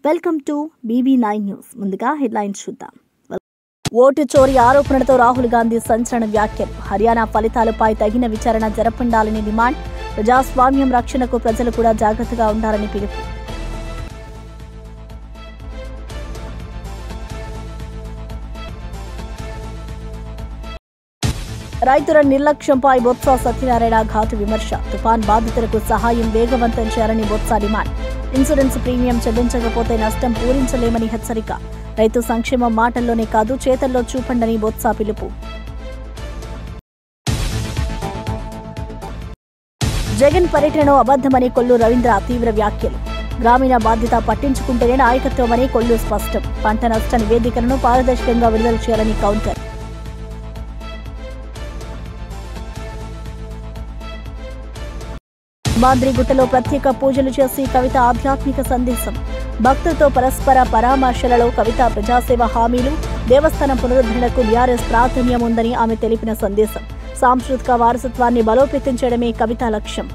Welcome to BB9 news. ముందుగా headlines చూద్దాం. Vote చోరీ ఆరోపణలతో రాహుల్ గాంధీ సంచలన వ్యాఖ్యలు. హర్యానా ఫలితాలపై తగిన విచారణ జరపండాలని డిమాండ్. ప్రజాస్వామ్యం రక్షణకు ప్రజలు కూడా జాగ్రత్తగా ఉండాలని పిలుపు. రైతుల నిర్లక్ష్యంపై బొత్స సత్యనారాయణ ఘాటు విమర్శ. తుఫాన్ బాధితులకు సహాయం వేగవంతం చేయాలని బొత్స డిమాండ్. ఇన్సూరెన్స్ ప్రీమియం చెల్లించకపోతే నష్టం పూరించలేమని హెచ్చరిక. రైతు సంక్షేమం మాటల్లోనే కాదు చేతల్లో చూపండని బొత్స పిలుపు. జగన్ పర్యటనలో అబద్ధమని కొల్లు రవీంద్ర తీవ్ర వ్యాఖ్యలు. గ్రామీణ బాధ్యత పట్టించుకుంటేనే నాయకత్వమని కొల్లు స్పష్టం. పంట నష్ట నివేదికలను పారదర్శకంగా విడుదల చేయాలని కౌంటర్. మాద్రిగుట్టలో ప్రత్యేక పూజలు చేసి కవిత ఆధ్యాత్మిక సందేశం. భక్తులతో పరస్పర పరామర్శలలో కవిత ప్రజాసేవ హామీలు. దేవస్థానం పునరుద్ధరణకు బీఆర్ఎస్ ప్రాధాన్యం ఉందని ఆమె తెలిపిన సందేశం. సాంస్కృతిక వారసత్వాన్ని బలోపేతం చేయడమే కవిత లక్ష్యం.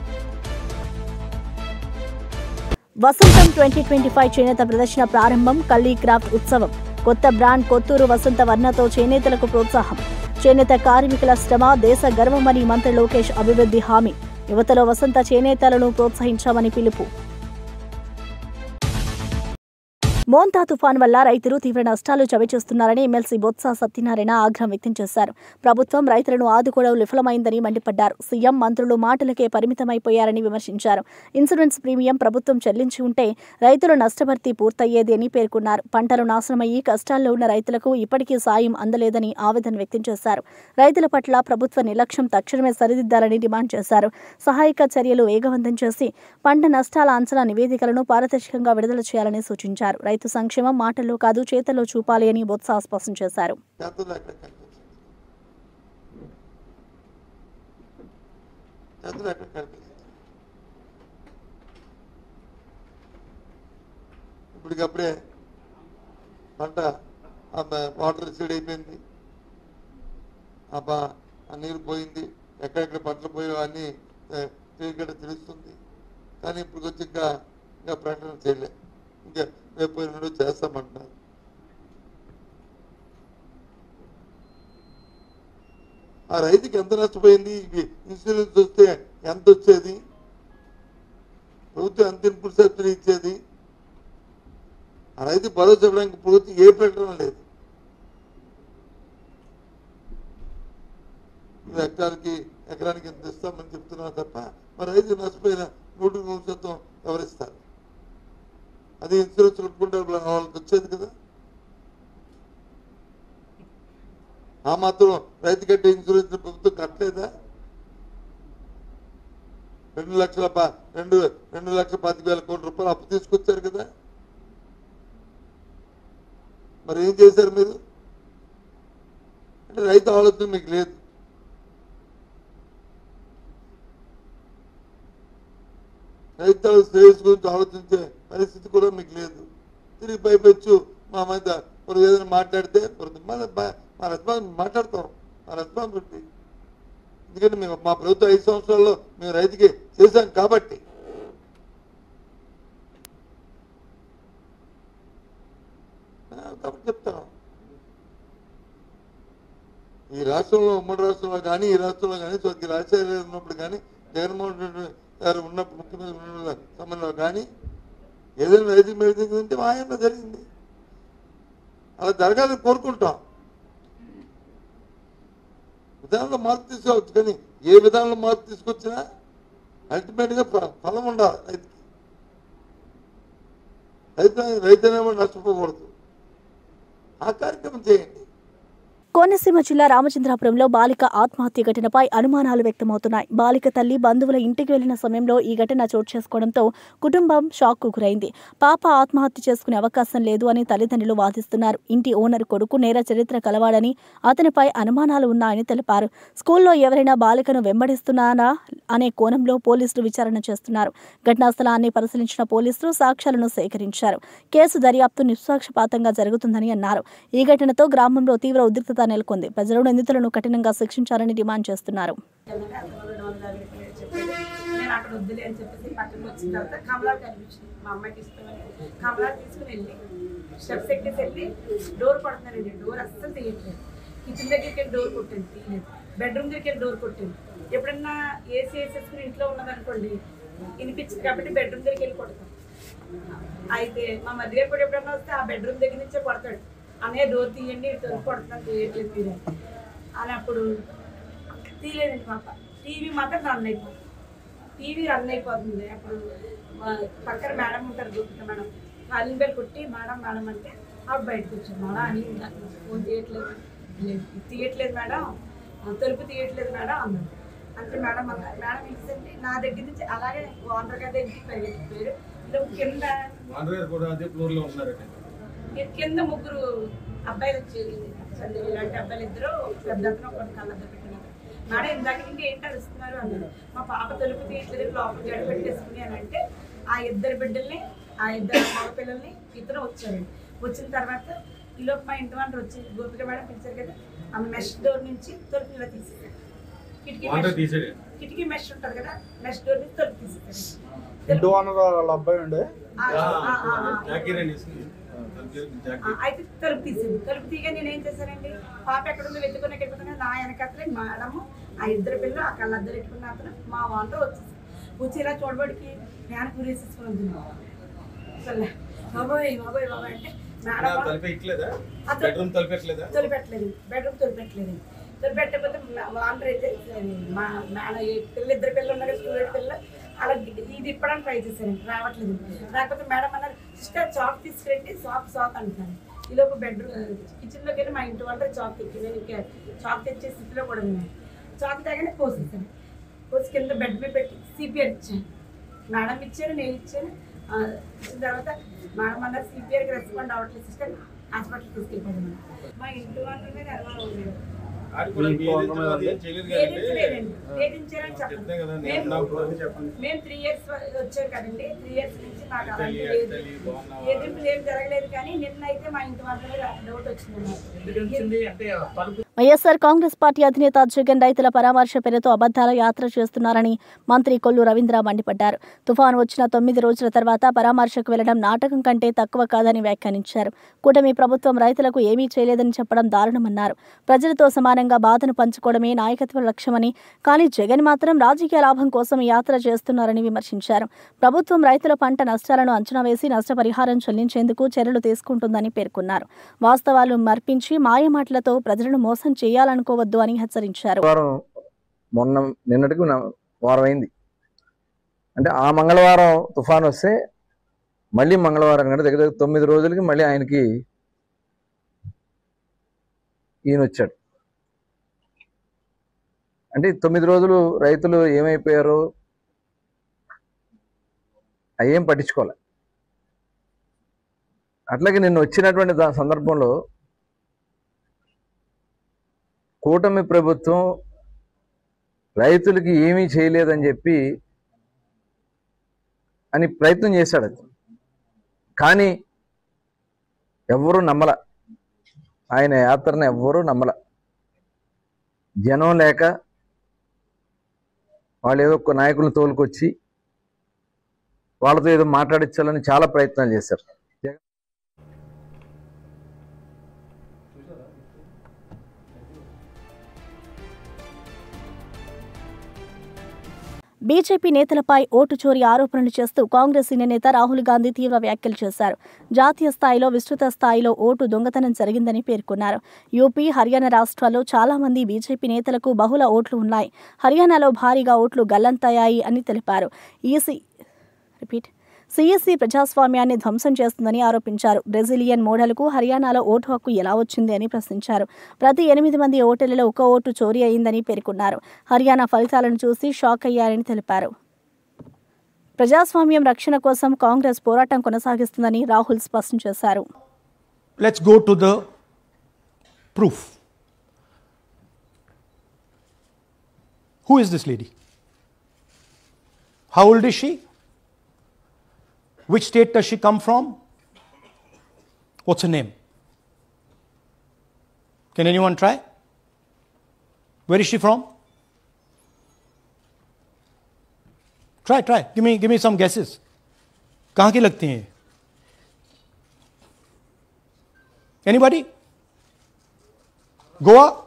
వసంతం 2025 చేనేత ప్రదర్శన ప్రారంభం. కల్లీ క్రాఫ్ట్ ఉత్సవం. కొత్త బ్రాండ్ కొత్తూరు వసంత వర్ణతో చేనేతలకు ప్రోత్సాహం. చేనేత కార్మికుల శ్రమ దేశ గర్వమని మంత్రి లోకేష్ అభివృద్ధి హామీ. యువతలో వసంత చేనేతలను ప్రోత్సహించామని పిలుపు. మోంతా తుఫాన్ వల్ల రైతులు తీవ్ర నష్టాలు చవిచూస్తున్నారని ఎమ్మెల్సీ బొత్స సత్యనారాయణ ఆగ్రహం వ్యక్తం చేశారు. ప్రభుత్వం రైతులను ఆదుకోవడం విఫలమైందని మండిపడ్డారు. సీఎం మంత్రులు మాటలకే పరిమితమైపోయారని విమర్శించారు. ఇన్సూరెన్స్ ప్రీమియం ప్రభుత్వం చెల్లించి ఉంటే రైతుల నష్టభర్తీ పూర్తయ్యేది అని పేర్కొన్నారు. పంటలు నాశనమయ్యి కష్టాల్లో ఉన్న రైతులకు ఇప్పటికీ సాయం అందలేదని ఆవేదన వ్యక్తం చేశారు. రైతుల పట్ల ప్రభుత్వ నిర్లక్ష్యం తక్షణమే సరిదిద్దాలని డిమాండ్ చేశారు. సహాయక చర్యలు వేగవంతం చేసి పంట నష్టాల అంచనా నివేదికలను పారదర్శకంగా విడుదల చేయాలని సూచించారు. రైతు సంక్షేమం మాటల్లో కాదు చేతల్లో చూపాలి అని బొత్స స్పష్టం చేశారు. ఇప్పటికప్పుడే పంట వాటర్ సీడ్ అయిపోయింది, ఆ నీరు పోయింది, ఎక్కడెక్కడ పంటలు పోయో అన్ని తెలుస్తుంది. కానీ ఇప్పుడు వచ్చి ఇంకా ప్రకటన చేయలే. ఇంకా రేపు చేస్తామంటున్నారు. ఆ రైతుకి ఎంత నష్టపోయింది, ఇన్సూరెన్స్ వస్తే ఎంత వచ్చేది, ప్రభుత్వం ఎంత ఇన్పుట్ సబ్సిడీ ఇచ్చేది, ఆ రైతు భరోసా ఇవ్వడానికి ప్రభుత్వం ఏ ప్రకటన లేదు. ఎకరానికి ఎంత ఇస్తామని చెప్తున్నారు తప్ప మరి రైతు నష్టపోయిన 100% ఎవరిస్తారు? అది ఇన్సూరెన్స్ పెట్టుకుంటే వాళ్ళకి వచ్చేది కదా. ఆ మాత్రం రైతు కట్టే ఇన్సూరెన్స్ ప్రభుత్వం కట్టలేదా? 2,25,000 కోట్ల రూపాయలు అప్పు తీసుకొచ్చారు కదా. మరి ఏం చేశారు మీరు? అంటే రైతు ఆలోచన మీకు లేదు. రైతుల శ్రేయస్ గురించి ఆలోచించే పరిస్థితి కూడా మీకు లేదు. తిరిగి పైపెచ్చు మా మధ్య మరి ఏదైనా మాట్లాడితే మా రెస్పాన్స్ మాట్లాడతాం, మా రెస్పాన్సిబిలిటీ. ఎందుకంటే మేము మా ప్రభుత్వం 5 సంవత్సరాల్లో మేము రైతుకి చేశాం కాబట్టి. చెప్తాను, ఈ రాష్ట్రంలో ఉమ్మడి రాష్ట్రంలో కానీ ఈ రాష్ట్రంలో కానీ స్వర్గీయ రాజశేఖర గారు ఉన్నప్పుడు కానీ జగన్మోహన్ రెడ్డి గారు ఉన్నప్పుడు ముఖ్యమంత్రి సమయంలో కానీ ఏదైనా రైతు మీద ఉంటే మా ఆయనలో జరిగింది. అలా జరగాలని కోరుకుంటాం. విధానంలో మార్పు తీసుకోవచ్చు, కానీ ఏ విధానంలో మార్పు తీసుకొచ్చినా అల్టిమేట్గా ఫలం ఉండాలి రైతుకి. రైతు అనేవాడు నష్టపోకూడదు. ఆ కార్యక్రమం చేయండి. కోనసీమ జిల్లా రామచంద్రాపురంలో బాలిక ఆత్మహత్య ఘటనపై అనుమానాలు వ్యక్తమవుతున్నాయి. బాలిక తల్లి బంధువుల ఇంటికి వెళ్లిన సమయంలో ఈ ఘటన చోటు చేసుకోవడంతో కుటుంబం షాక్కు గురైంది. పాప ఆత్మహత్య చేసుకునే అవకాశం లేదు అని తల్లిదండ్రులు వాదిస్తున్నారు. ఇంటి ఓనర్ కొడుకు నేర చరిత్ర కలవాడని అతనిపై అనుమానాలు ఉన్నాయని తెలిపారు. స్కూల్లో ఎవరైనా బాలికను వెంబడిస్తున్నారా అనే కోణంలో పోలీసులు విచారణ చేస్తున్నారు. ఘటనా స్థలాన్ని పరిశీలించిన పోలీసులు సాక్ష్యాలను సేకరించారు. కేసు దర్యాప్తు నిష్పక్షపాతంగా జరుగుతుందని అన్నారు. ఈ ఘటనతో గ్రామంలో తీవ్ర ఉద్రిక్తత నెలకొంది. ప్రజలు నిందితులను కఠినంగా శిక్షించాలని డిమాండ్ చేస్తున్నారు. నేను అక్కడ వద్దులే అని చెప్పేసి పక్కన వచ్చిన తర్వాత కమలాలు కనిపించింది. మా అమ్మాయికి ఇష్టమని కమలాలు తీసుకుని వెళ్ళి స్టెప్స్ ఎక్కేసి వెళ్ళి డోర్ కొడుతున్నానండి. డోర్ అస్సలు తీయట్లేదు. కిచెన్ దగ్గరికి వెళ్ళి డోర్ కొట్టింది, తీయలేదు. బెడ్రూమ్ దగ్గరికి వెళ్ళి డోర్ కొట్టింది. ఎప్పుడన్నా ఏసీ వేసేసుకుని ఇంట్లో ఉన్నదనుకోండి వినిపించింది కాబట్టి బెడ్రూమ్ దగ్గరికి వెళ్ళి కొడతాం. అయితే మా మధ్య గారు కూడా ఎప్పుడన్నా వస్తే ఆ బెడ్రూమ్ దగ్గర నుంచే కొడతాడు, అనే డోర్ తీయండి తొలి కొడుతున్నాను తీయట్లేదు మీరు అని. అప్పుడు తీయలేదండి పాప. టీవీ మాత్రం రన్ అయిపోతుంది. టీవీ రన్ అయిపోతుంది. అప్పుడు పక్కన మేడం ఉంటారు, గోపిక మేడం, కాలింగ్ బెల్ కొట్టి మేడం మేడం అంటే ఆవిడ బయటకు వచ్చారు. మేడం అని ఫోన్ తీయట్లేదు, తీయట్లేదు మేడం, తలుపు తీయట్లేదు మేడం అన్నారు. అంటే మేడం అన్నారు. మేడం ఏంటంటే నా దగ్గర నుంచి అలాగే ఓనర్ గారి దగ్గరికి పరిగెత్తిపోయారు. కింద కింద ముగ్గురు అబ్బాయిలు వచ్చేది, ఇలాంటి అబ్బాయిలు ఇద్దరు, పెద్ద ఒకటి కళ్ళద్ద పెట్టినారు. మేడం ఇందాక నుండి ఏంటి అరుస్తున్నారు అన్నారు. మా పాప తలుపు తీయట్లేదు, లోపల గడి పెట్టేసుకుని అని అంటే ఆ ఇద్దరు బిడ్డల్ని, ఆ ఇద్దరు మగ పిల్లల్ని ఇతను వచ్చారండి. వచ్చిన తర్వాత ఈలోపు మా ఇంటి వాళ్ళు వచ్చి గోపిక మేడం పిలిచారు కదా, ఆ మెష్ డోర్ నుంచి తలుపు ఇలా తీసేసారు. కిటికీ మెష్ ఉంటుంది కదా, మెష్ డోర్ నుంచి తలుపు తీసేసారు. అయితే తలుపు తీసింది. తలుపు తీగా నేను ఏం చేశానండి, పాప ఎక్కడుందో వెతుకుని ఎక్కడిపోతున్నా నా వెనకట్లే మేడము, ఆ ఇద్దరు పిల్లలు ఆ కళ్ళద్దరు పెట్టుకున్న అతను మా వాంతో వచ్చేసి వచ్చి ఇలా చూడబడికి నేను కూరేసేసుకుని ఉంది. అసలు బాబోయ్ బాబోయ్ బాబోయ్ అంటే మేడం తొలిపెట్టలేదు. బెడ్రూమ్ తొలిపెట్టలేదు. తొలిపెట్టకపోతే వాంటర్ అయితే మా మేడం పిల్లలు ఇద్దరు పిల్లలు ఉన్నారు, స్టూడెంట్ పిల్లలు, అలా ఇది ఇప్పడానికి ట్రై చేశారండి, రావట్లేదు. రాకపోతే మేడం అన్నారు సిస్టర్ చాక్ తీసుకురండి, చాక్ అంటున్నాను. ఈలోపు బెడ్రూమ్ కిచెన్లోకి వెళ్ళి మా ఇంటి వాళ్ళ చాక్ తెచ్చి నేను ఇంకా చాక్ తెచ్చే స్థితిలో కూడా ఉన్నాను. చాక్ తేగానే కోసేసాను. కోసి కింద బెడ్ మీద పెట్టి సిపిఆర్ ఇచ్చాను. మేడం ఇచ్చారు, నేను ఇచ్చాను. ఇచ్చిన తర్వాత మేడం అన్నారు సిపిఆర్కి రెస్పాండ్ అవ్వట్లేదు సిస్టర్, హాస్పిటల్కి తీసుకెళ్ళిపోయాను. మా ఇంటి వాళ్ళనే గర్వంగా ఉండేది. మేము 3 years వచ్చారు కదండి, 3 years నుంచి మాకు అలాంటి ఎదుర్పులు ఏం జరగలేదు. కానీ నిన్న అయితే మా ఇంటి వాళ్ళ డౌట్ వచ్చింది. వైఎస్ఆర్ కాంగ్రెస్ పార్టీ అధినేత జగన్ రైతుల పరామర్శ పేరుతో అబద్దాల యాత్ర చేస్తున్నారని మంత్రి కొల్లు రవీంద్ర మండిపడ్డారు. తుఫాను వచ్చిన 9 రోజుల తర్వాత పరామర్శకు వెళ్లడం నాటకం కంటే తక్కువ కాదని వ్యాఖ్యానించారు. కూటమి ప్రభుత్వం రైతులకు ఏమీ చేయలేదని చెప్పడం దారుణమన్నారు. ప్రజలతో సమానంగా బాధను పంచుకోవడమే నాయకత్వ లక్ష్యమని, కానీ జగన్ మాత్రం రాజకీయ లాభం కోసం ఈ యాత్ర చేస్తున్నారని విమర్శించారు. ప్రభుత్వం రైతుల పంట నష్టాలను అంచనా వేసి నష్టపరిహారం చెల్లించేందుకు చర్యలు తీసుకుంటుందని పేర్కొన్నారు. వాస్తవాలు మర్పించి మాయమాటలతో ప్రజలను మోసం చేయాలనుకోవద్దు అని హెచ్చరించారు. నిన్నటికి వారం అయింది అంటే ఆ మంగళవారం తుఫాన్ వస్తే మళ్ళీ మంగళవారం కంటే దగ్గర 9 రోజులకి మళ్ళీ ఆయనకి ఈయన వచ్చాడు. అంటే 9 రోజులు రైతులు ఏమైపోయారో అయ్యేం పట్టించుకోవాలి. అట్లాగే నిన్న వచ్చినటువంటి సందర్భంలో కూటమి ప్రభుత్వం రైతులకి ఏమీ చేయలేదని చెప్పి అని ప్రయత్నం చేశాడు. కానీ ఎవ్వరూ నమ్మల, ఆయన యాత్రను ఎవ్వరూ నమ్మల. జనం లేక వాళ్ళు ఏదో ఒక నాయకులను తోలుకొచ్చి వాళ్ళతో ఏదో మాట్లాడించాలని చాలా ప్రయత్నాలు చేశారు. బీజేపీ నేతలపై ఓటు చోరీ ఆరోపణలు చేస్తూ కాంగ్రెస్ సీనియర్ నేత రాహుల్ గాంధీ తీవ్ర వ్యాఖ్యలు చేశారు. జాతీయ స్థాయిలో విస్తృత స్థాయిలో ఓటు దొంగతనం జరిగిందని పేర్కొన్నారు. యూపీ, హర్యానా రాష్ట్రాల్లో చాలా మంది బీజేపీ నేతలకు బహుళ ఓట్లు ఉన్నాయి. హర్యానాలో భారీగా ఓట్లు గల్లంతయ్యాయి అని తెలిపారు. సిఎస్సి ప్రజాస్వామ్యాన్ని ధ్వంసం చేస్తుందని ఆరోపించారు. బ్రెజిలియన్ మోడల్కు హర్యానాలో ఓటు హక్కు ఎలా వచ్చింది అని ప్రశ్నించారు. ప్రతి 8 మంది ఓటర్లలో 1 ఓటు చోరీ అయిందని పేర్కొన్నారు. హర్యానా ఫలితాలను చూసి షాక్ అయ్యారని తెలిపారు. ప్రజాస్వామ్యం రక్షణ కోసం కాంగ్రెస్ పోరాటం కొనసాగిస్తుందని రాహుల్ స్పష్టం చేశారు. Let's go to the proof. Who is this lady? How old is she? Which state does she come from? What's her name? Can anyone try? Where is she from? Try. Give me some guesses. कहाँ की लगती हैं? Anybody? Goa?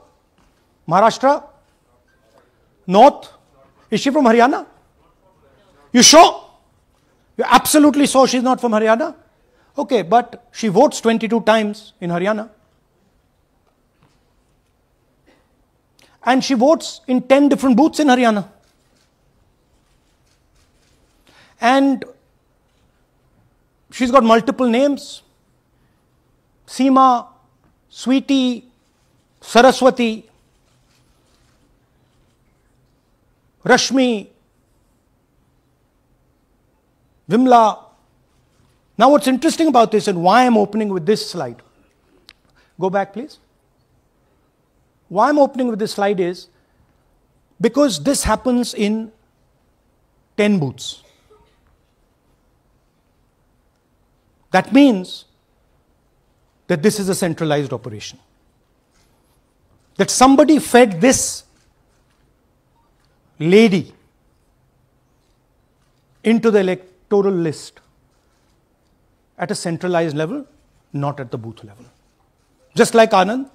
Maharashtra? North? Is she from Haryana? You sure? You're absolutely sure she's not from Haryana? Okay, but she votes 22 times in Haryana. And she votes in 10 different booths in Haryana. And she's got multiple names. Seema, Sweetie, Saraswati, Rashmi, Vimla. Now what's interesting about this and why I'm opening with this slide. Go back please. Why I'm opening with this slide is because this happens in 10 booths. That means that this is a centralized operation. That somebody fed this lady into the electoral list at a centralized level, not at the booth level. Just like Anand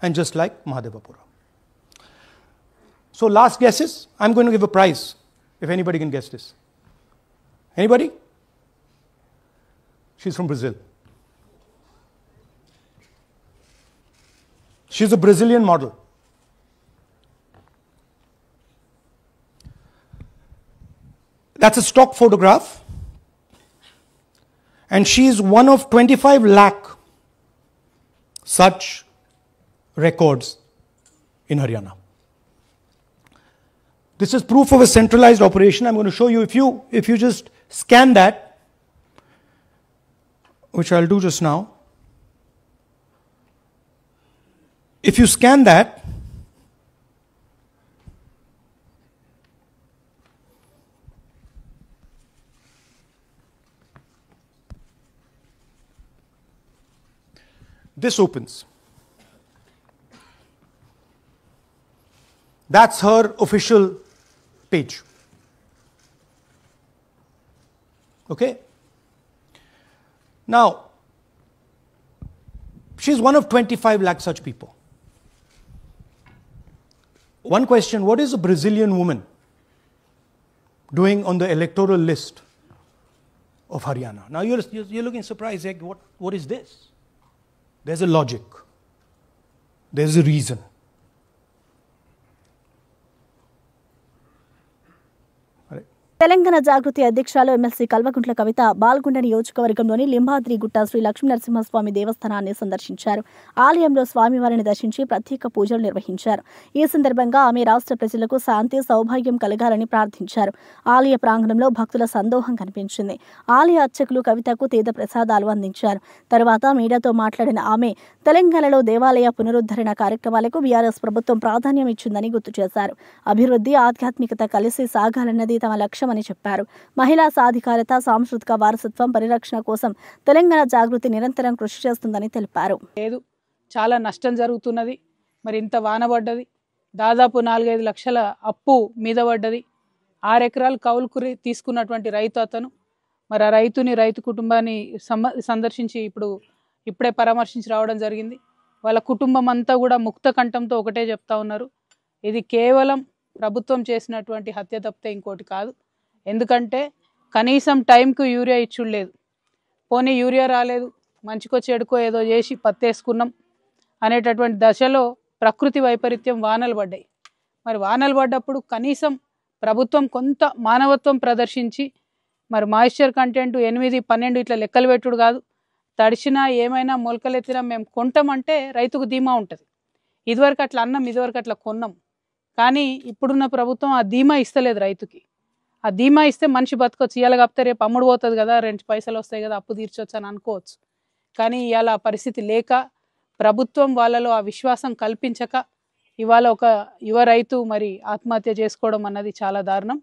and just like Mahadevapura. So last guesses, I'm going to give a prize if anybody can guess this. Anybody? She's from Brazil. She's a Brazilian model. That's a stock photograph. And she's one of 25 lakh such records in Haryana. This is proof of a centralized operation. I'm going to show you, if you just scan that, which I'll do just now. If you scan that, this opens. That's her official page. Okay? Now, she's one of 25 lakh such people. One question, what is a Brazilian woman doing on the electoral list of Haryana? Now you're looking surprised, like, what is this? There's a logic. There's a reason. Telangana జాగృతి అధ్యక్షురాలు MLC Kalvakuntla Kavitha Balkonda నియోజకవర్గంలోని లింబాద్రి గుట్ట శ్రీ లక్ష్మీనరసింహస్వామి దేవస్థానాన్ని సందర్శించారు. ఆలయంలో స్వామివారిని దర్శించి ప్రత్యేక పూజలు నిర్వహించారు. ఈ సందర్భంగా ఆమె రాష్ట్ర ప్రజలకు శాంతి సౌభాగ్యం కలగాలని ప్రార్థించారు. ఆలయ ప్రాంగణంలో భక్తుల సందోహం కనిపించింది. ఆలయ అర్చకులు కవితకు తీర్థ ప్రసాదాలు అందించారు. తర్వాత మీడియాతో మాట్లాడిన ఆమె తెలంగాణలో దేవాలయ పునరుద్ధరణ కార్యక్రమాలకు బీఆర్ఎస్ ప్రభుత్వం ప్రాధాన్యం ఇచ్చిందని గుర్తు చేశారు. అభివృద్ధి, ఆధ్యాత్మికత కలిసి సాగాలన్నది తమ లక్ష్యం అని చెప్పారు. మహిళా సాధికారత, సాంస్కృతిక వారసత్వం పరిరక్షణ కోసం తెలంగాణ జాగృతి నిరంతరం కృషి చేస్తుందని తెలిపారు. చాలా నష్టం జరుగుతున్నది. మరి ఇంత వాన పడ్డది, దాదాపు 4-5 లక్షల అప్పు మీద పడ్డది. 6 ఎకరాలు కౌలుకు తీసుకున్నటువంటి రైతు అతను. మరి ఆ రైతు కుటుంబాన్ని సందర్శించి ఇప్పుడే పరామర్శించి రావడం జరిగింది. వాళ్ళ కుటుంబం అంతా కూడా ముక్త కంఠంతో ఒకటే చెప్తా ఉన్నారు, ఇది కేవలం ప్రభుత్వం చేసినటువంటి హత్య తప్పితే ఇంకోటి కాదు. ఎందుకంటే కనీసం టైంకు యూరియా ఇచ్చులేదు. పోనీ యూరియా రాలేదు, మంచికో చెడుకో ఏదో చేసి పత్తేసుకున్నాం అనేటటువంటి దశలో ప్రకృతి వైపరీత్యం వానలు పడ్డాయి. మరి వానలు పడ్డప్పుడు కనీసం ప్రభుత్వం కొంత మానవత్వం ప్రదర్శించి మరి మాయిశ్చర్ కంటెంట్ 8, 12 ఇట్లా లెక్కలు పెట్టుడు కాదు, తడిచినా ఏమైనా మొలకలెత్తినా మేము కొంటామంటే రైతుకు ధీమా ఉంటుంది. ఇదివరకు అట్లా అన్నం, ఇదివరకు అట్లా కొన్నాం. కానీ ఇప్పుడున్న ప్రభుత్వం ఆ ధీమా ఇస్తలేదు రైతుకి. ఆ ధీమా ఇస్తే మనిషి బతకొచ్చు, ఇవాళ కాకపోతే రేపు అమ్ముడు పోతుంది కదా, 2 పైసలు వస్తాయి కదా, అప్పు తీర్చొచ్చు అని అనుకోవచ్చు. కానీ ఇవాళ ఆ పరిస్థితి లేక, ప్రభుత్వం వాళ్ళలో ఆ విశ్వాసం కల్పించక ఇవాళ ఒక యువ రైతు మరి ఆత్మహత్య చేసుకోవడం అన్నది చాలా దారుణం.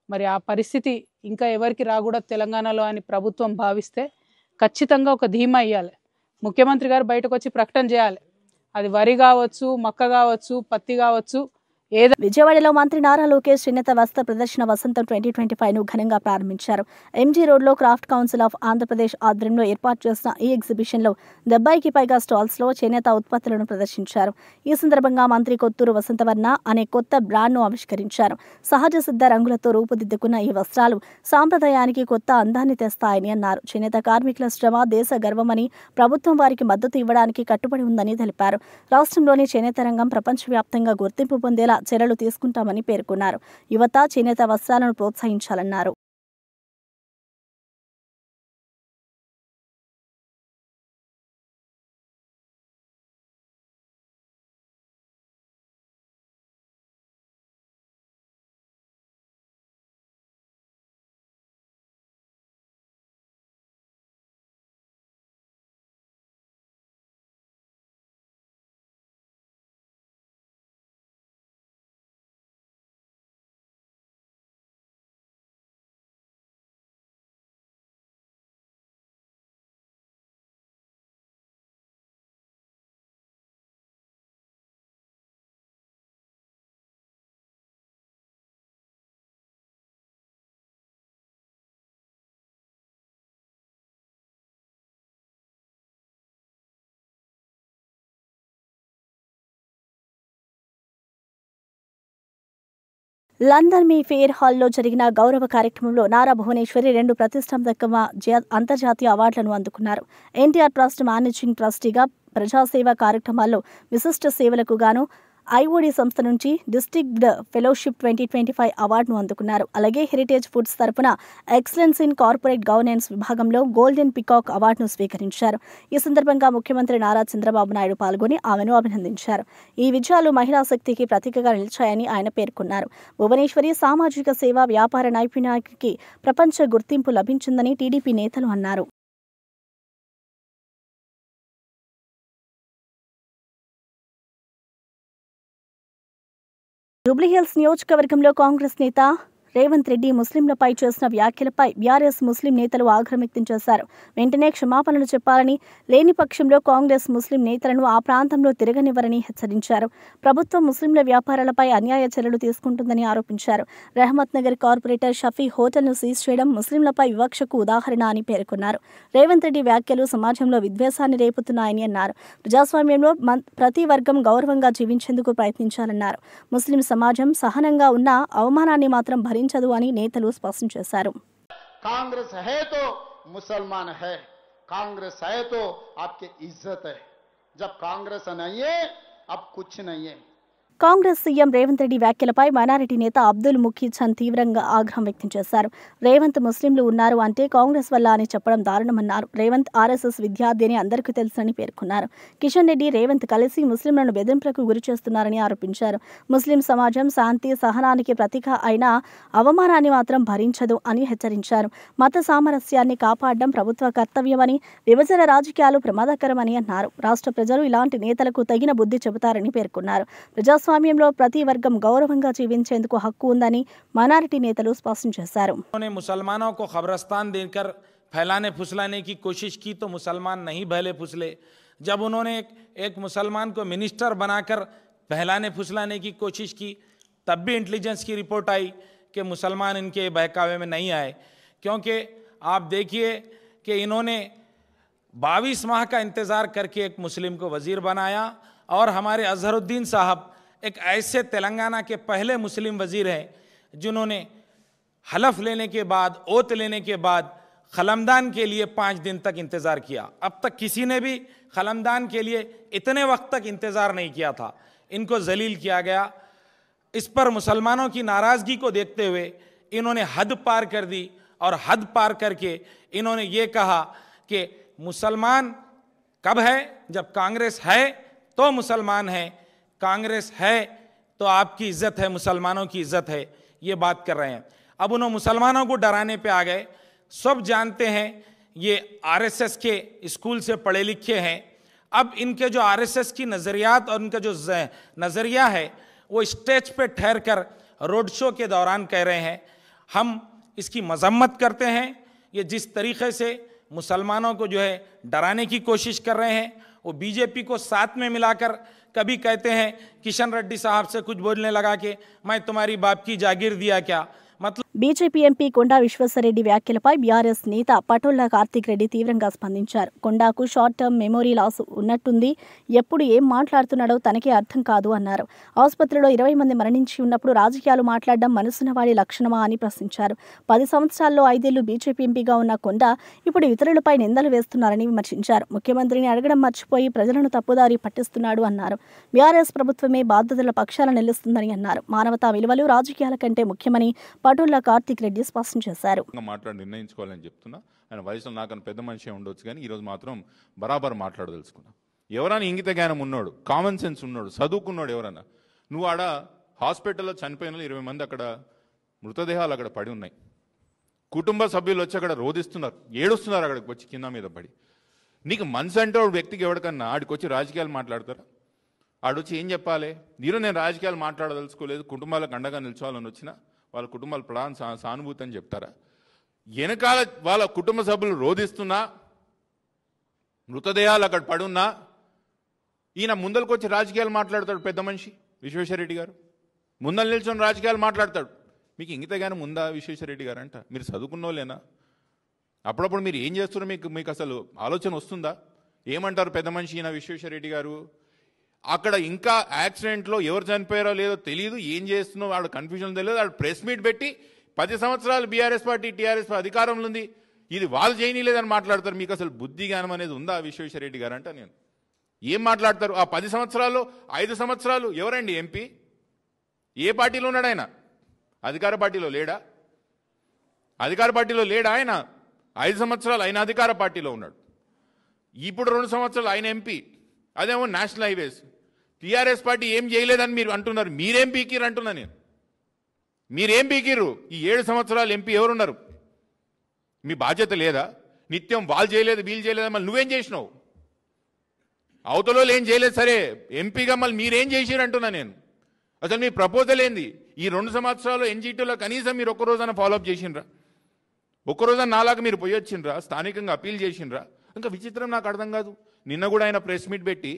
మరి ఆ పరిస్థితి ఇంకా ఎవరికి రాకూడదు తెలంగాణలో అని ప్రభుత్వం భావిస్తే ఖచ్చితంగా ఒక ధీమా ఇవ్వాలి. ముఖ్యమంత్రి గారు బయటకు వచ్చి ప్రకటన చేయాలి. అది వరి కావచ్చు, మక్క కావచ్చు, పత్తి కావచ్చు, విజయవాడలో మంత్రి నారా లోకేష్ చేనేత వస్త్ర ప్రదర్శన వసంతం 2025 ను ఘనంగా ప్రారంభించారు. ఎంజీ రోడ్లో క్రాఫ్ట్ కౌన్సిల్ ఆఫ్ ఆంధ్రప్రదేశ్ ఆధ్వర్యంలో ఏర్పాటు చేసిన ఈ ఎగ్జిబిషన్లో 70కి పైగా స్టాల్స్లో చేనేత ఉత్పత్తులను ప్రదర్శించారు. ఈ సందర్భంగా మంత్రి కొత్తూరు వసంతవర్ణ అనే కొత్త బ్రాండ్ను ఆవిష్కరించారు. సహజ సిద్ధ రంగులతో రూపుదిద్దుకున్న ఈ వస్త్రాలు సాంప్రదాయానికి కొత్త అందాన్ని తెస్తాయని అన్నారు. చేనేత కార్మికుల శ్రమ దేశ గర్వమని, ప్రభుత్వం వారికి మద్దతు ఇవ్వడానికి కట్టుబడి ఉందని తెలిపారు. రాష్ట్రంలోని చేనేత రంగం ప్రపంచవ్యాప్తంగా గుర్తింపు పొందేలా చర్యలు తీసుకుంటామని పేర్కొన్నారు. యువత చేనేత వస్త్రాలను ప్రోత్సహించాలన్నారు. లండన్ మీ ఫెయిర్ హాల్లో జరిగిన గౌరవ కార్యక్రమంలో నారా భువనేశ్వరి 2 ప్రతిష్టాత్మక అంతర్జాతీయ అవార్డులను అందుకున్నారు. ఎన్టీఆర్ ట్రస్ట్ మేనేజింగ్ ట్రస్టీగా ప్రజాసేవ కార్యక్రమాల్లో విశిష్ట సేవలకు గాను ఐఓడి సంస్థ నుంచి డిస్టింగ్డ్ ఫెలోషిప్ 2025 అవార్డును అందుకున్నారు. అలాగే హెరిటేజ్ ఫుడ్స్ తరపున ఎక్సలెన్స్ ఇన్ కార్పొరేట్ గవర్నెన్స్ విభాగంలో గోల్డెన్ పికాక్ అవార్డును స్వీకరించారు. ఈ సందర్భంగా ముఖ్యమంత్రి నారా చంద్రబాబు నాయుడు పాల్గొని ఆమెను అభినందించారు. ఈ విజయాలు మహిళా శక్తికి ప్రతీకగా నిలిచాయని ఆయన పేర్కొన్నారు. భువనేశ్వరి సామాజిక సేవ, వ్యాపార నైపుణ్యానికి ప్రపంచ గుర్తింపు లభించిందని టీడీపీ నేతలు అన్నారు. జూబ్లీహిల్స్ నియోజకవర్గంలో కాంగ్రెస్ నేత రేవంత్ రెడ్డి ముస్లింలపై చేసిన వ్యాఖ్యలపై బీఆర్ఎస్ ముస్లిం నేతలు ఆగ్రహం వ్యక్తం చేశారు. వెంటనే క్షమాపణలు చెప్పాలని, లేని పక్షంలో కాంగ్రెస్ ముస్లిం నేతలను ఆ ప్రాంతంలో తిరగనివ్వరని హెచ్చరించారు. ప్రభుత్వం ముస్లింల వ్యాపారాలపై అన్యాయ చర్యలు తీసుకుంటుందని ఆరోపించారు. రహమత్ నగర్ కార్పొరేటర్ షఫీ హోటల్ను సీజ్ చేయడం ముస్లింలపై వివక్షకు ఉదాహరణ అని పేర్కొన్నారు. రేవంత్ రెడ్డి వ్యాఖ్యలు సమాజంలో విద్వేషాన్ని రేపుతున్నాయని అన్నారు. ప్రజాస్వామ్యంలో ప్రతి వర్గం గౌరవంగా జీవించేందుకు ప్రయత్నించాలన్నారు. ముస్లిం సమాజం సహనంగా ఉన్న అవమానాన్ని మాత్రం భరించదు అని నేతలు స్పష్టం చేశారు. कांग्रेस है तो मुसलमान है, कांग्रेस है तो आपकी इज्जत है, जब कांग्रेस नहीं है अब कुछ नहीं है. కాంగ్రెస్ సీఎం రేవంత్ రెడ్డి వ్యాఖ్యలపై మైనారిటీ నేత అబ్దుల్ ముఖీ చంద్ తీవ్రంగా ఆగ్రహం వ్యక్తం చేశారు. రేవంత్ ముస్లింలు ఉన్నారు అంటే కాంగ్రెస్ వల్ల అని చెప్పడం దారుణమన్నారు. రేవంత్ ఆర్ఎస్ఎస్ విద్యార్థి అని అందరికీ తెలుసని పేర్కొన్నారు. కిషన్ రెడ్డి, రేవంత్ కలిసి ముస్లింలను బెదిరింపులకు గురి చేస్తున్నారని ఆరోపించారు. ముస్లిం సమాజం శాంతి, సహనానికి ప్రతీక అయిన అవమానాన్ని మాత్రం భరించదు అని హెచ్చరించారు. మత సామరస్యాన్ని కాపాడడం ప్రభుత్వ కర్తవ్యమని, విభజన రాజకీయాలు ప్రమాదకరమని అన్నారు. రాష్ట్ర ప్రజలు ఇలాంటి నేతలకు తగిన బుద్ధి చెబుతారని పేర్కొన్నారు. ప్రజాస్వామ్యంలో ప్రతి వర్గం గౌరవంగా జీవించేందుకు హక్కు ఉందని మైనారిటీ నేతలు స్పష్టం చేశారు. मुसलमानों को खबरस्तान देकर फैलाने फुसलाने की कोशिश की तो मुसलमान नहीं भले फुसले. जब उन्होंने एक मुसलमान को मिनिस्टर बनाकर फैलाने फुसलाने की कोशिश की तब भी इंटेलिजेंस की रिपोर्ट आई कि मुसलमान इनके बहकावे में नहीं आए. क्योंकि आप देखिए कि इन्होंने 22 माह का इंतज़ार करके एक मुस्लिम को वज़ीर बनाया और हमारे अजहरुद्दीन साहब एक ऐसे तेलंगाना के पहले मुस्लिम वज़ीर हैं जिन्होंने हलफ लेने के बाद, ओत लेने के बाद खलमदान के लिए 5 दिन तक इंतज़ार किया. अब तक किसी ने भी खलमदान के लिए इतने वक्त तक इंतज़ार नहीं किया था. इनको जलील किया गया. इस पर मुसलमानों की नाराज़गी को देखते हुए इन्होंने हद पार कर दी और हद पार करके इन्होंने ये कहा कि मुसलमान कब है? जब कांग्रेस है तो मुसलमान है, कांग्रेस है तो आपकी इज्जत है, मुसलमानों की इज्जत है, ये बात कर रहे हैं. अब उन्होंने मुसलमानों को डराने पे आ गए. सब जानते हैं ये आरएसएस के स्कूल से पढ़े लिखे हैं. अब इनके जो आरएसएस की नज़रियात और इनका जो नज़रिया है वो स्टेज पे ठहर कर रोड शो के दौरान कह रहे हैं. हम इसकी मजम्मत करते हैं. ये जिस तरीके से मुसलमानों को जो है डराने की कोशिश कर रहे हैं वो बीजेपी को साथ में मिलाकर कभी कहते हैं किशन रेड्डी साहब से कुछ बोलने लगा कि मैं तुम्हारी बाप की जागीर दिया क्या, मतलब బీజేపీ ఎంపీ కొండా విశ్వేశ్వరరెడ్డి వ్యాఖ్యలపై బీఆర్ఎస్ నేత పటోళ్ల కార్తీక్ రెడ్డి తీవ్రంగా స్పందించారు. కొండాకు షార్ట్ టర్మ్ మెమొరీ లాస్ ఉన్నట్టుంది, ఎప్పుడు ఏం మాట్లాడుతున్నాడో తనకే అర్థం కాదు అన్నారు. ఆసుపత్రిలో 20 మంది మరణించి ఉన్నప్పుడు రాజకీయాలు మాట్లాడడం మనసున్నవాడి లక్షణమా అని ప్రశ్నించారు. 10 సంవత్సరాల్లో 5 ఏళ్లు బీజేపీ ఎంపీగా ఉన్న కొండా ఇప్పుడు ఇతరులపై నిందలు వేస్తున్నారని విమర్శించారు. ముఖ్యమంత్రిని అడగడం మర్చిపోయి ప్రజలను తప్పుదారి పట్టిస్తున్నాడు అన్నారు. బీఆర్ఎస్ ప్రభుత్వమే బాధితుల పక్షాన నిలుస్తుందని అన్నారు. మానవతా విలువలు రాజకీయాల కంటే ముఖ్యమని పటోళ్ల కార్తీక్ రెడ్డి స్పష్టం చేశారు. మాట్లాడి నిర్ణయించుకోవాలని చెప్తున్నా. ఆయన వయసులో నాకన్నా పెద్ద మనిషి ఉండొచ్చు, కానీ ఈరోజు మాత్రం బరాబర్ మాట్లాడదలుచుకున్నా. ఎవరైనా ఇంగిత జ్ఞానం ఉన్నాడు, కామన్ సెన్స్ ఉన్నాడు, చదువుకున్నాడు ఎవరైనా, నువ్వు ఆడ హాస్పిటల్లో చనిపోయిన 20 మంది అక్కడ మృతదేహాలు అక్కడ పడి ఉన్నాయి. కుటుంబ సభ్యులు వచ్చి అక్కడ రోధిస్తున్నారు, ఏడుస్తున్నారు అక్కడికి వచ్చి కింద మీద పడి. నీకు మనసు అంటే వ్యక్తికి ఎవరికన్నా ఆడికి వచ్చి రాజకీయాలు మాట్లాడతారా? ఆడొచ్చి ఏం చెప్పాలి? నేను రాజకీయాలు మాట్లాడదలుచుకోలేదు, కుటుంబాలకు అండగా నిల్చోవాలని వచ్చినా వాళ్ళ కుటుంబాల ప్రాణ సానుభూతి అని చెప్తారా? వెనకాల వాళ్ళ కుటుంబ సభ్యులు రోధిస్తున్నా, మృతదేహాలు అక్కడ పడున్నా ఈయన ముందరికి వచ్చి రాజకీయాలు మాట్లాడతాడు. పెద్ద మనిషి విశ్వేశ్వరరెడ్డి గారు ముందర నిల్చొని రాజకీయాలు మాట్లాడతాడు. మీకు ఇంగితగానే ముందా విశ్వేశ్వరరెడ్డి గారు అంట? మీరు చదువుకున్నోళ్ళేనా? అప్పుడప్పుడు మీరు ఏం చేస్తున్నారో మీకు అసలు ఆలోచన వస్తుందా? ఏమంటారు పెద్ద మనిషి ఈయన విశ్వేశ్వరరెడ్డి గారు? అక్కడ ఇంకా యాక్సిడెంట్లో ఎవరు చనిపోయారో లేదో తెలియదు, ఏం చేస్తున్నావు వాడు కన్ఫ్యూజన్ తెలియదు. వాడు ప్రెస్ మీట్ పెట్టి 10 సంవత్సరాలు బీఆర్ఎస్ పార్టీ టీఆర్ఎస్ అధికారంలో ఉంది, ఇది వాళ్ళు చేయనీలేదని మాట్లాడతారు. మీకు అసలు బుద్ధి జ్ఞానం అనేది ఉందా విశ్వేశ్వరరెడ్డి గారు అంట? నేను ఏం మాట్లాడతారు? ఆ 10 సంవత్సరాల్లో 5 సంవత్సరాలు ఎవరండి ఎంపీ? ఏ పార్టీలో ఉన్నాడు ఆయన? అధికార పార్టీలో లేడా? అధికార పార్టీలో లేడా ఆయన? 5 సంవత్సరాలు ఆయన అధికార పార్టీలో ఉన్నాడు. ఇప్పుడు 2 సంవత్సరాలు ఆయన ఎంపీ, అదేమో నేషనల్ హైవేస్. టీఆర్ఎస్ పార్టీ ఏం చేయలేదని మీరు అంటున్నారు. మీరేం పీకిరు అంటున్నా నేను. మీరేం పీకిరు? ఈ 7 సంవత్సరాలు ఎంపీ ఎవరున్నారు? మీ బాధ్యత లేదా? నిత్యం వాళ్ళు చేయలేదు వీళ్ళు చేయలేదు, మళ్ళీ నువ్వేం చేసినావు? అవతలో ఏం చేయలేదు సరే, ఎంపీగా మళ్ళీ మీరేం చేసిరు అంటున్నా నేను. అసలు మీ ప్రపోజల్ ఏంది? ఈ 2 సంవత్సరాలు ఎన్జీటీలో కనీసం మీరు ఒక్కరోజైనా ఫాలోఅప్ చేసిండ్రా? ఒక్కరోజైనా నాలాగా మీరు పోయి వచ్చిండ్రా? స్థానికంగా అప్పీల్ చేసిండ్రా? ఇంకా విచిత్రం నాకు అర్థం కాదు. నిన్న కూడా ఆయన ప్రెస్ మీట్ పెట్టి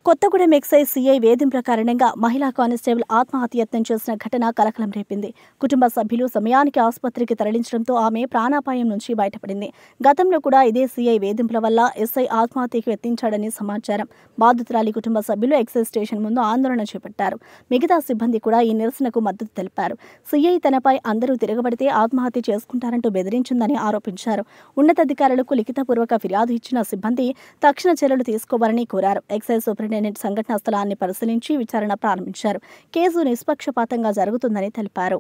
కొత్తగూడెం ఎక్సైజ్ సీఐ వేధింపుల కారణంగా మహిళా కానిస్టేబుల్ ఆత్మహత్యయత్నం చేసిన ఘటన కలకలం రేపింది. కుటుంబ సభ్యులు సమయానికి ఆసుపత్రికి తరలించడంతో ఆమె ప్రాణాపాయం నుంచి బయటపడింది. గతంలో కూడా ఇదే సీఐ వేధింపుల వల్ల ఎస్ఐ ఆత్మహత్యకు యత్నించాడని సమాచారం. బాధితురాలి కుటుంబ సభ్యులు ఎక్సైజ్ స్టేషన్ ముందు ఆందోళన చేపట్టారు. మిగతా సిబ్బంది కూడా ఈ నిరసనకు మద్దతు తెలిపారు. సీఐ తనపై అందరూ తిరగబడితే ఆత్మహత్య చేసుకుంటారంటూ బెదిరించిందని ఆరోపించారు. ఉన్నతాధికారులకు లిఖితపూర్వక ఫిర్యాదు ఇచ్చిన సిబ్బంది తక్షణ చర్యలు తీసుకోవాలని కోరారు. ఎక్సైజ్ సూపరింటెండెంట్ సంఘటనా స్థలాన్ని పరిశీలించి విచారణ ప్రారంభించారు. కేసు నిష్పక్షపాతంగా జరుగుతుందని తెలిపారు.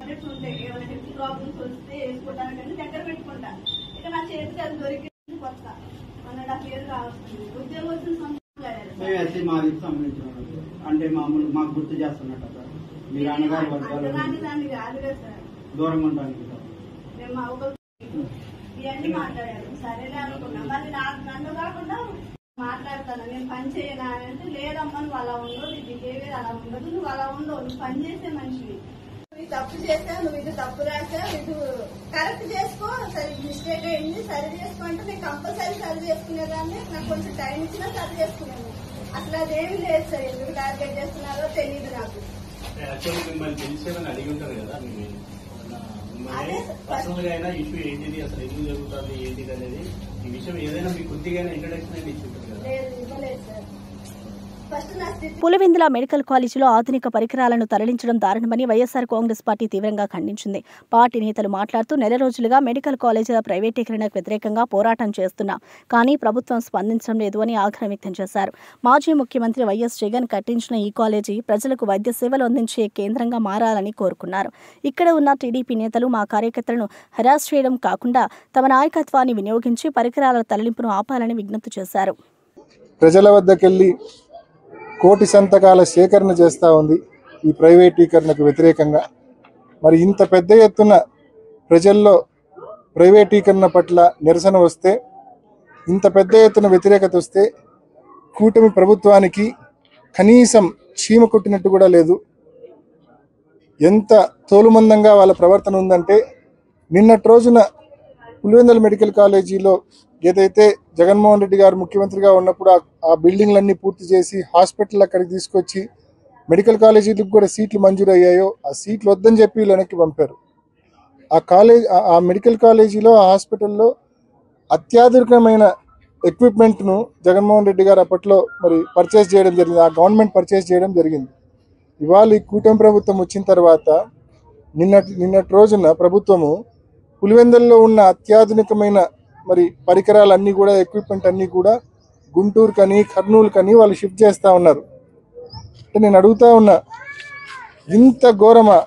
అంటే మామూలు మాకు గుర్తు చేస్తున్నట్టు సార్, మీరు అన్నగారు దూరం ఉంటాను ఇవన్నీ మాట్లాడారు. సరేలే అనుకున్నా. మళ్ళీ నన్ను కాకుండా మాట్లాడతాను, నేను పని చేయనా అంటే లేదమ్మా నువ్వు అలా ఉండవు, నీ బిహేవియర్ అలా ఉండదు, నువ్వు అలా ఉండవు, నువ్వు పని చేసే మనిషివి, నువ్వు తప్పు చేసావు, నువ్వు ఇది తప్పు రాసావు, ఇది కరెక్ట్ చేసుకో, సరే మిస్టేక్ అయింది సరి చేసుకో అంటే నేను కంపల్సరీ సరి చేసుకునేదాన్ని. నాకు కొంచెం టైం ఇచ్చినా సరి చేసుకున్నాను. అసలు అదేమి లేదు సార్, ఎందుకు టార్గెట్ చేస్తున్నారో తెలియదు నాకు. మిమ్మల్ని తెలిసేమని అడిగి ఉంటారు కదా, పర్సనల్ అయినా ఇష్యూ ఏంటిది, అసలు ఎందుకు జరుగుతుంది ఏంటిది అనేది ఈ విషయం ఏదైనా మీకు కొద్దిగా ఇంట్రడక్షన్ అనేది ఇచ్చి ఉంటుంది కదా? ఇవ్వలేదు సార్. పులివెందుల మెడికల్ కాలేజీలో ఆధునిక పరికరాలను తరలించడం దారుణమని వైఎస్ఆర్ కాంగ్రెస్ పార్టీ తీవ్రంగా ఖండించింది. పార్టీ నేతలు మాట్లాడుతూ నెల రోజులుగా మెడికల్ కాలేజీల ప్రైవేటీకరణకు వ్యతిరేకంగా పోరాటం చేస్తున్నాం, కానీ ప్రభుత్వం స్పందించడం లేదు అని ఆగ్రహం వ్యక్తం చేశారు. మాజీ ముఖ్యమంత్రి వైఎస్ జగన్ కట్టించిన ఈ కాలేజీ ప్రజలకు వైద్య సేవలు అందించే కేంద్రంగా మారాలని కోరుకున్నారు. ఇక్కడ ఉన్న టీడీపీ నేతలు మా కార్యకర్తలను హెరాస్ చేయడం కాకుండా తమ నాయకత్వాన్ని వినియోగించి పరికరాల తరలింపును ఆపాలని విజ్ఞప్తి చేశారు. ప్రజల వద్దకెళ్లి కోటి సంతకాల సేకరణ చేస్తూ ఉంది ఈ ప్రైవేటీకరణకు వ్యతిరేకంగా. మరి ఇంత పెద్ద ఎత్తున ప్రజల్లో ప్రైవేటీకరణ పట్ల నిరసన వస్తే, ఇంత పెద్ద ఎత్తున వ్యతిరేకత వస్తే కూటమి ప్రభుత్వానికి కనీసం చీమ కొట్టినట్టు కూడా లేదు. ఎంత తోలుమందంగా వాళ్ళ ప్రవర్తన ఉందంటే, నిన్నటి రోజున పులివెందుల మెడికల్ కాలేజీలో ఏదైతే జగన్మోహన్ రెడ్డి గారు ముఖ్యమంత్రిగా ఉన్నప్పుడు ఆ బిల్డింగ్లన్నీ పూర్తి చేసి హాస్పిటల్ అక్కడికి తీసుకొచ్చి మెడికల్ కాలేజీలకు కూడా సీట్లు మంజూరు అయ్యాయో ఆ సీట్లు వద్దని చెప్పి వీళ్ళు వెనక్కి పంపారు. ఆ మెడికల్ కాలేజీలో ఆ హాస్పిటల్లో అత్యాధునికమైన ఎక్విప్మెంట్ను జగన్మోహన్ రెడ్డి గారు అప్పట్లో మరి పర్చేస్ చేయడం జరిగింది. ఆ గవర్నమెంట్ పర్చేస్ చేయడం జరిగింది. ఇవాళ ఈ కూటమి ప్రభుత్వం వచ్చిన తర్వాత నిన్నటి రోజున ప్రభుత్వము పులివెందుల్లో ఉన్న అత్యాధునికమైన మరి పరికరాలన్నీ కూడా ఎక్విప్మెంట్ అన్నీ కూడా గుంటూరు కానీ కర్నూలు కానీ వాళ్ళు షిఫ్ట్ చేస్తూ ఉన్నారు. అంటే నేను అడుగుతా ఉన్నా, ఇంత ఘోరమా?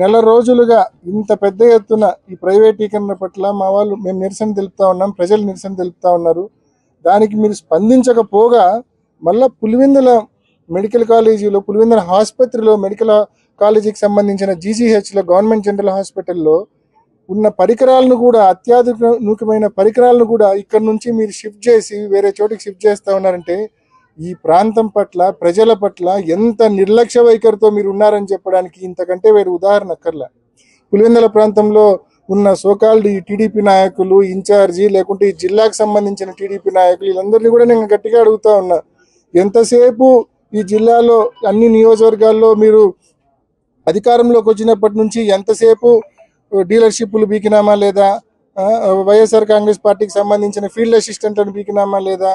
నెల రోజులుగా ఇంత పెద్ద ఎత్తున ఈ ప్రైవేటీకరణ పట్ల మేము నిరసన తెలుపుతా ఉన్నాం, ప్రజలు నిరసన తెలుపుతా ఉన్నారు. దానికి మీరు స్పందించకపోగా మళ్ళా పులివెందుల మెడికల్ కాలేజీలో, పులివెందుల ఆసుపత్రిలో, మెడికల్ కాలేజీకి సంబంధించిన జీజీహెచ్లో, గవర్నమెంట్ జనరల్ హాస్పిటల్లో ఉన్న పరికరాలను కూడా, అత్యాధునికమైన పరికరాలను కూడా ఇక్కడ నుంచి మీరు షిఫ్ట్ చేసి వేరే చోటికి షిఫ్ట్ చేస్తూ ఉన్నారంటే ఈ ప్రాంతం పట్ల, ప్రజల పట్ల ఎంత నిర్లక్ష్య వైఖరితో మీరు ఉన్నారని చెప్పడానికి ఇంతకంటే వేరే ఉదాహరణ అక్కర్లే. పులివెందుల ప్రాంతంలో ఉన్న సోకాల్డ్ ఈ టీడీపీ నాయకులు, ఇన్ఛార్జి, లేకుంటే ఈ జిల్లాకు సంబంధించిన టీడీపీ నాయకులు, వీళ్ళందరినీ కూడా నేను గట్టిగా అడుగుతా ఉన్నా, ఎంతసేపు ఈ జిల్లాలో అన్ని నియోజకవర్గాల్లో మీరు అధికారంలోకి వచ్చినప్పటి నుంచి ఎంతసేపు డీలర్షిప్లు బీకినామా లేదా, వైఎస్ఆర్ కాంగ్రెస్ పార్టీకి సంబంధించిన ఫీల్డ్ అసిస్టెంట్లను బీకినామా లేదా,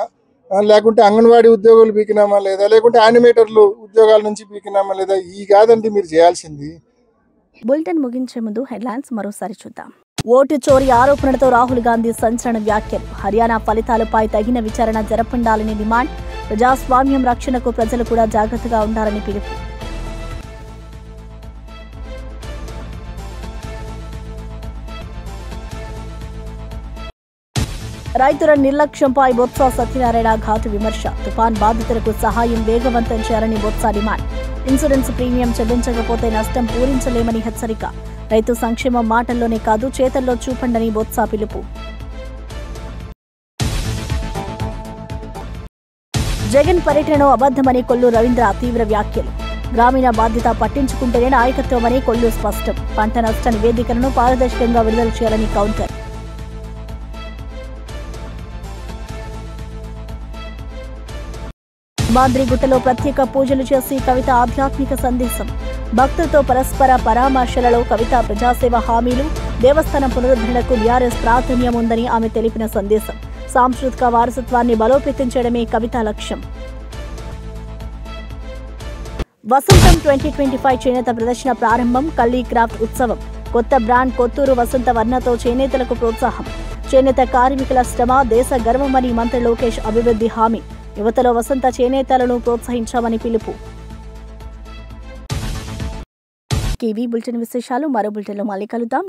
లేకుంటే అంగన్వాడీ ఉద్యోగులు బీకినామా లేదా, లేకుంటే యానిమేటర్లు ఉద్యోగాల నుంచి బీకినామా లేదా? ఈ కాదండి మీరు చేయాల్సింది. బులెటిన్ ముగించే ముందు హెడ్లైన్స్ మరోసారి చూద్దాం. ఓటు చోరీ ఆరోపణలతో రాహుల్ గాంధీ సంచలన వ్యాఖ్యలు. హర్యానా ఫలితాలపై తగిన విచారణ జరపండాలని డిమాండ్. ప్రజాస్వామ్యం రక్షణకు ప్రజలు కూడా జాగ్రత్తగా ఉండాలని పిలుపు. రైతుల నిర్లక్ష్యంపై బొత్స సత్యనారాయణ ఘాటు విమర్శ. తుఫాన్ బాధితులకు సహాయం వేగవంతం చేయాలని బొత్స డిమాండ్. ఇన్సూరెన్స్ ప్రీమియం చెల్లించకపోతే నష్టం పూరించలేమని హెచ్చరిక. రైతు సంక్షేమం మాటల్లోనే కాదు చేతల్లో చూపండని బొత్స పిలుపు. జగన్ పర్యటన అబద్ధమని కొల్లు రవీంద్ర తీవ్ర వ్యాఖ్యలు. గ్రామీణ బాధ్యత పట్టించుకుంటేనే నాయకత్వమని కొల్లు స్పష్టం. పంట నష్ట నివేదికలను పారదర్శకంగా విడుదల చేయాలని కౌంటర్. మాద్రిగుట్టలో ప్రత్యేక పూజలు చేసి కవిత ఆధ్యాత్మిక సందేశం. భక్తులతో పరస్పర పరామర్శలలో కవిత ప్రజాసేవ హామీలు. దేవస్థానం పునరుద్ధరణకు బీఆర్ఎస్ ప్రాధాన్యం ఉందని ఆమె తెలిపిన సందేశం. సాంస్కృతిక వారసత్వాన్ని బలోపేతం చేయడమే కవిత లక్ష్యం. వసంతం 2025 చేనేత ప్రదర్శన ప్రారంభం. కల్లీ క్రాఫ్ట్ ఉత్సవం. కొత్త బ్రాండ్ కొత్తూరు వసంత వర్ణతో చేనేతలకు ప్రోత్సాహం. చేనేత కార్మికుల శ్రమ దేశ గర్వమని మంత్రి లోకేష్ అభివృద్ధి హామీ. యువతలో వసంత చేనేతలను ప్రోత్సహించామని పిలుపు. బులెటిన్ విశేషాలు మరో బులెటిన్లో మళ్ళీ కలుద్దాం.